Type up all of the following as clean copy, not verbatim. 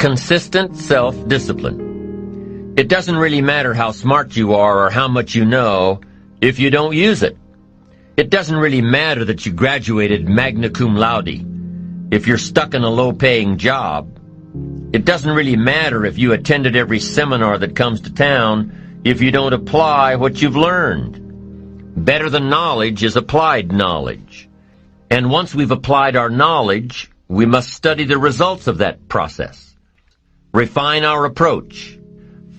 Consistent self-discipline. It doesn't really matter how smart you are or how much you know if you don't use it. It doesn't really matter that you graduated magna cum laude if you're stuck in a low-paying job. It doesn't really matter if you attended every seminar that comes to town if you don't apply what you've learned. Better than knowledge is applied knowledge. And once we've applied our knowledge, we must study the results of that process. Refine our approach.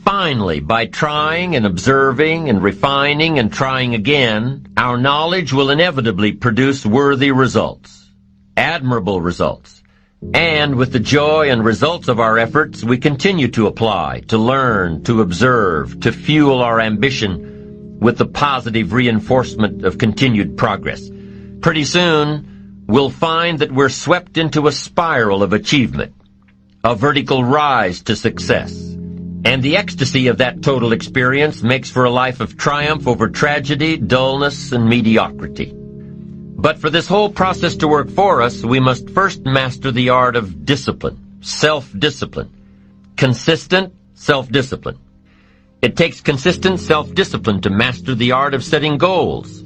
Finally, by trying and observing and refining and trying again, our knowledge will inevitably produce worthy results, admirable results. And with the joy and results of our efforts, we continue to apply, to learn, to observe, to fuel our ambition with the positive reinforcement of continued progress. Pretty soon, we'll find that we're swept into a spiral of achievement, a vertical rise to success. And the ecstasy of that total experience makes for a life of triumph over tragedy, dullness, and mediocrity. But for this whole process to work for us, we must first master the art of discipline, self-discipline, consistent self-discipline. It takes consistent self-discipline to master the art of setting goals,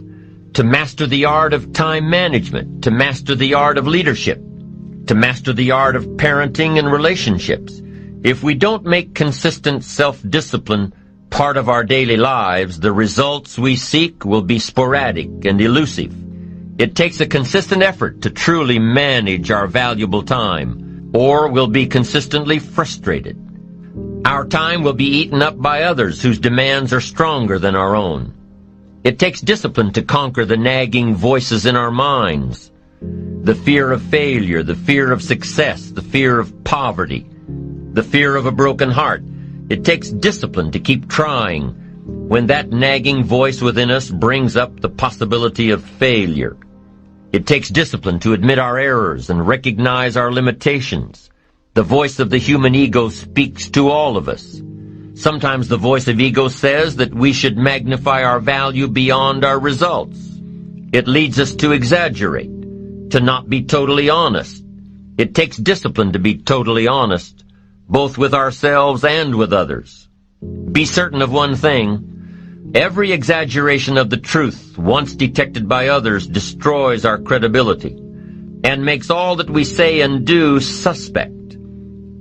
to master the art of time management, to master the art of leadership, to master the art of parenting and relationships. If we don't make consistent self-discipline part of our daily lives, the results we seek will be sporadic and elusive. It takes a consistent effort to truly manage our valuable time, or we'll be consistently frustrated. Our time will be eaten up by others whose demands are stronger than our own. It takes discipline to conquer the nagging voices in our minds, the fear of failure, the fear of success, the fear of poverty, the fear of a broken heart. It takes discipline to keep trying when that nagging voice within us brings up the possibility of failure. It takes discipline to admit our errors and recognize our limitations. The voice of the human ego speaks to all of us. Sometimes the voice of ego says that we should magnify our value beyond our results. It leads us to exaggerate, to not be totally honest. It takes discipline to be totally honest, both with ourselves and with others. Be certain of one thing. Every exaggeration of the truth, once detected by others, destroys our credibility and makes all that we say and do suspect.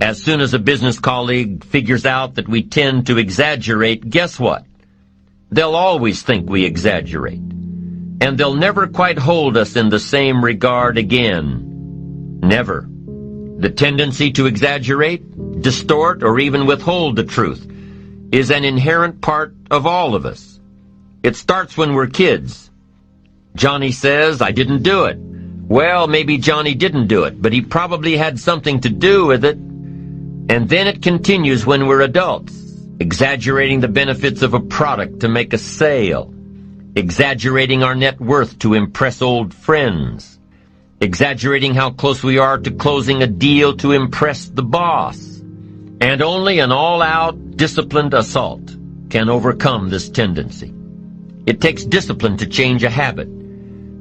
As soon as a business colleague figures out that we tend to exaggerate, guess what? They'll always think we exaggerate, and they'll never quite hold us in the same regard again. Never. The tendency to exaggerate, distort, or even withhold the truth is an inherent part of all of us. It starts when we're kids. Johnny says, "I didn't do it." Well, maybe Johnny didn't do it, but he probably had something to do with it. And then it continues when we're adults, exaggerating the benefits of a product to make a sale, exaggerating our net worth to impress old friends, exaggerating how close we are to closing a deal to impress the boss. And only an all-out, disciplined assault can overcome this tendency. It takes discipline to change a habit,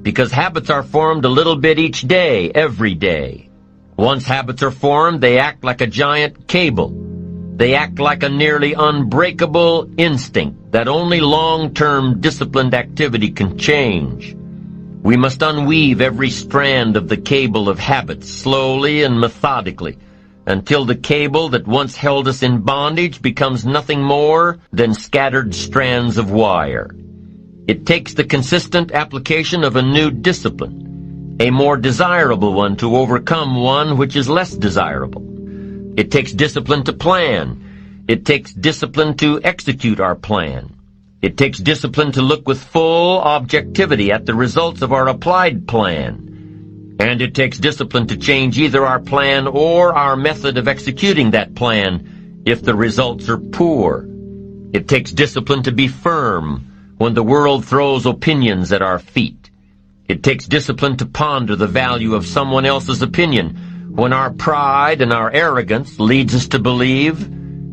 because habits are formed a little bit each day, every day. Once habits are formed, they act like a giant cable. They act like a nearly unbreakable instinct that only long-term disciplined activity can change. We must unweave every strand of the cable of habits slowly and methodically, until the cable that once held us in bondage becomes nothing more than scattered strands of wire. It takes the consistent application of a new discipline, a more desirable one, to overcome one which is less desirable. It takes discipline to plan. It takes discipline to execute our plan. It takes discipline to look with full objectivity at the results of our applied plan. And it takes discipline to change either our plan or our method of executing that plan if the results are poor. It takes discipline to be firm when the world throws opinions at our feet. It takes discipline to ponder the value of someone else's opinion when our pride and our arrogance leads us to believe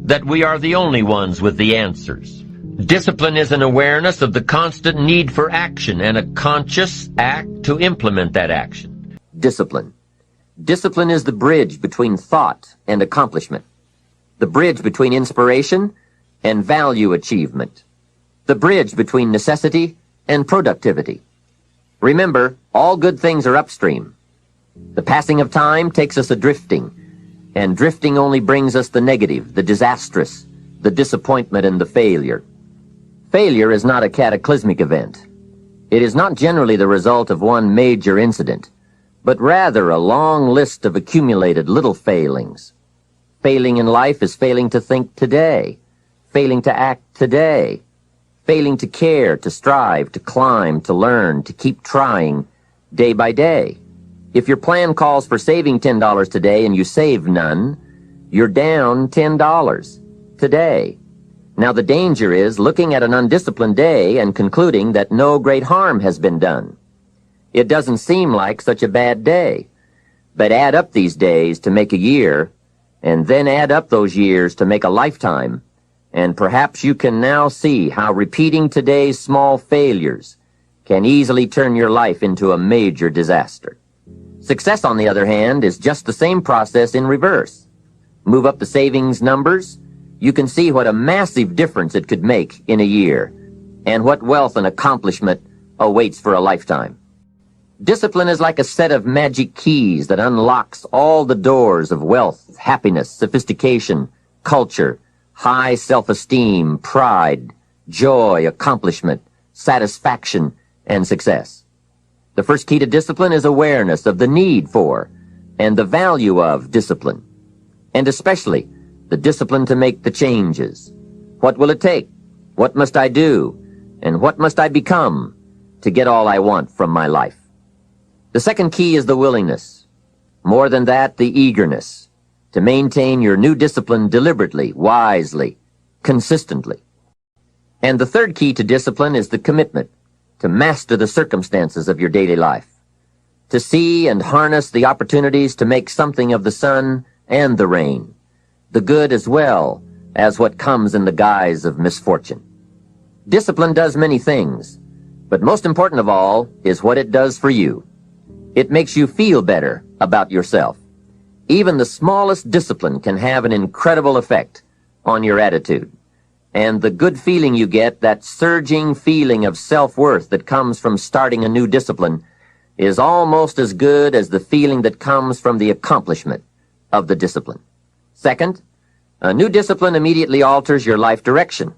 that we are the only ones with the answers. Discipline is an awareness of the constant need for action and a conscious act to implement that action. Discipline. Discipline is the bridge between thought and accomplishment. the bridge between inspiration and value achievement, the bridge between necessity and productivity. Remember, all good things are upstream. The passing of time takes us a-drifting, and drifting only brings us the negative, the disastrous, the disappointment, and the failure. Failure is not a cataclysmic event. It is not generally the result of one major incident, but rather a long list of accumulated little failings. Failing in life is failing to think today, failing to act today, failing to care, to strive, to climb, to learn, to keep trying, day by day. If your plan calls for saving $10 today and you save none, you're down $10 today. Now the danger is looking at an undisciplined day and concluding that no great harm has been done. It doesn't seem like such a bad day, but add up these days to make a year, and then add up those years to make a lifetime, and perhaps you can now see how repeating today's small failures can easily turn your life into a major disaster. Success, on the other hand, is just the same process in reverse. Move up the savings numbers, you can see what a massive difference it could make in a year, and what wealth and accomplishment awaits for a lifetime. Discipline is like a set of magic keys that unlocks all the doors of wealth, happiness, sophistication, culture, high self-esteem, pride, joy, accomplishment, satisfaction, and success. The first key to discipline is awareness of the need for and the value of discipline, and especially the discipline to make the changes. What will it take? What must I do? And what must I become to get all I want from my life? The second key is the willingness. More than that, the eagerness to maintain your new discipline deliberately, wisely, consistently. And the third key to discipline is the commitment to master the circumstances of your daily life, to see and harness the opportunities to make something of the sun and the rain, the good as well as what comes in the guise of misfortune. Discipline does many things, but most important of all is what it does for you. It makes you feel better about yourself. Even the smallest discipline can have an incredible effect on your attitude. And the good feeling you get, that surging feeling of self-worth that comes from starting a new discipline, is almost as good as the feeling that comes from the accomplishment of the discipline. Second, a new discipline immediately alters your life direction.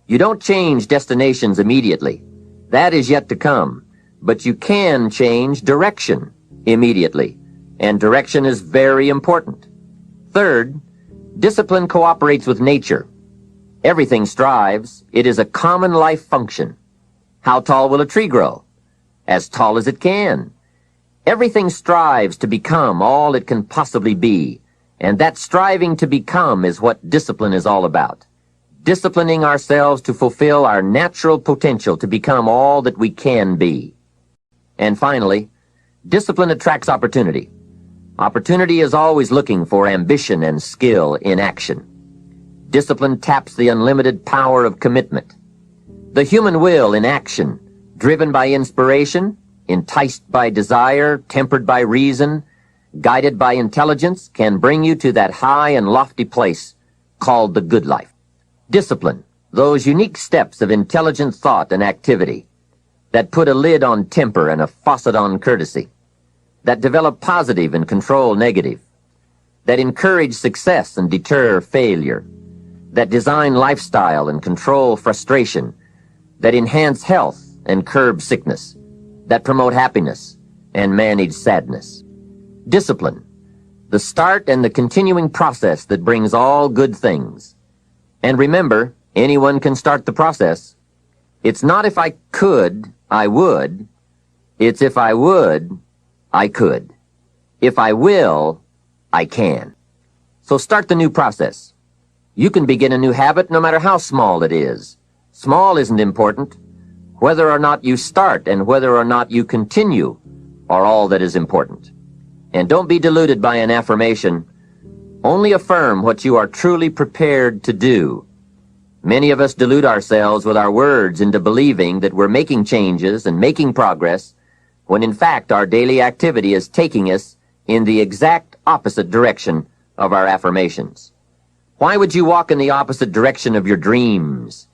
You don't change destinations immediately. That is yet to come. But you can change direction immediately, and direction is very important. Third, discipline cooperates with nature. Everything strives. It is a common life function. How tall will a tree grow? As tall as it can. Everything strives to become all it can possibly be, and that striving to become is what discipline is all about. Disciplining ourselves to fulfill our natural potential to become all that we can be. And finally, discipline attracts opportunity. Opportunity is always looking for ambition and skill in action. Discipline taps the unlimited power of commitment. The human will in action, driven by inspiration, enticed by desire, tempered by reason, guided by intelligence, can bring you to that high and lofty place called the good life. Discipline, those unique steps of intelligent thought and activity, that put a lid on temper and a faucet on courtesy, that develop positive and control negative, that encourage success and deter failure, that design lifestyle and control frustration, that enhance health and curb sickness, that promote happiness and manage sadness. Discipline, the start and the continuing process that brings all good things. And remember, anyone can start the process. It's not if I could, I would. It's if I would, I could. If I will, I can. So start the new process. You can begin a new habit no matter how small it is. Small isn't important. Whether or not you start and whether or not you continue are all that is important. And don't be deluded by an affirmation. Only affirm what you are truly prepared to do. Many of us delude ourselves with our words into believing that we're making changes and making progress, when in fact our daily activity is taking us in the exact opposite direction of our affirmations. Why would you walk in the opposite direction of your dreams?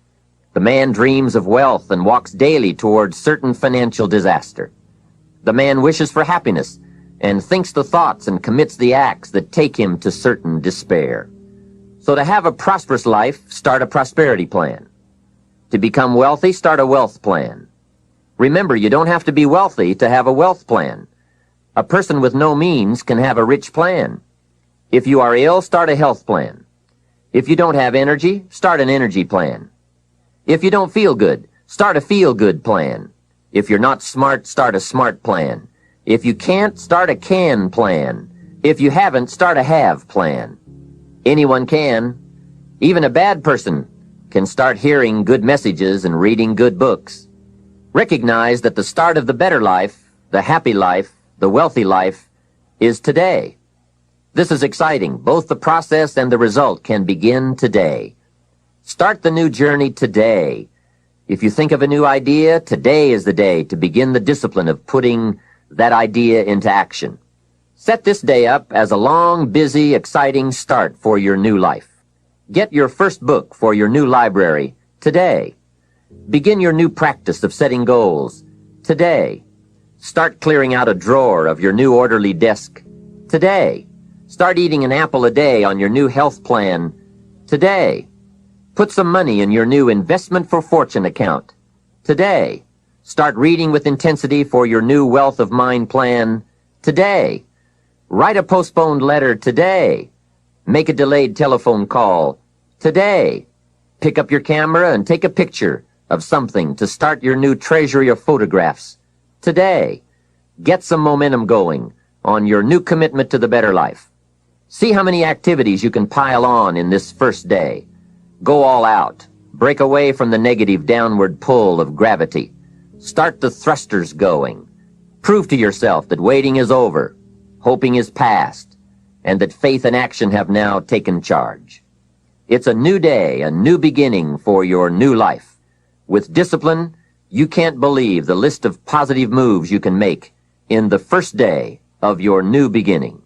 The man dreams of wealth and walks daily towards certain financial disaster. The man wishes for happiness and thinks the thoughts and commits the acts that take him to certain despair. So to have a prosperous life, start a prosperity plan. To become wealthy, start a wealth plan. Remember, you don't have to be wealthy to have a wealth plan. A person with no means can have a rich plan. If you are ill, start a health plan. If you don't have energy, start an energy plan. If you don't feel good, start a feel-good plan. If you're not smart, start a smart plan. If you can't, start a can plan. If you haven't, start a have plan. Anyone can. Even a bad person can start hearing good messages and reading good books. Recognize that the start of the better life, the happy life, the wealthy life, is today. This is exciting. Both the process and the result can begin today. Start the new journey today. If you think of a new idea, today is the day to begin the discipline of putting that idea into action. Set this day up as a long, busy, exciting start for your new life. Get your first book for your new library today. Begin your new practice of setting goals today. Start clearing out a drawer of your new orderly desk today. Start eating an apple a day on your new health plan today. Put some money in your new investment for fortune account today. Start reading with intensity for your new wealth of mind plan today. Write a postponed letter today. Make a delayed telephone call today. Pick up your camera and take a picture of something to start your new treasury of photographs today. Get some momentum going on your new commitment to the better life. See how many activities you can pile on in this first day. Go all out. Break away from the negative downward pull of gravity. Start the thrusters going. Prove to yourself that waiting is over, hoping is past, and that faith and action have now taken charge. It's a new day, a new beginning for your new life. With discipline, you can't believe the list of positive moves you can make in the first day of your new beginning.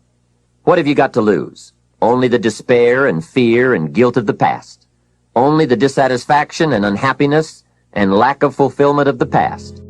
What have you got to lose? Only the despair and fear and guilt of the past. Only the dissatisfaction and unhappiness and lack of fulfillment of the past.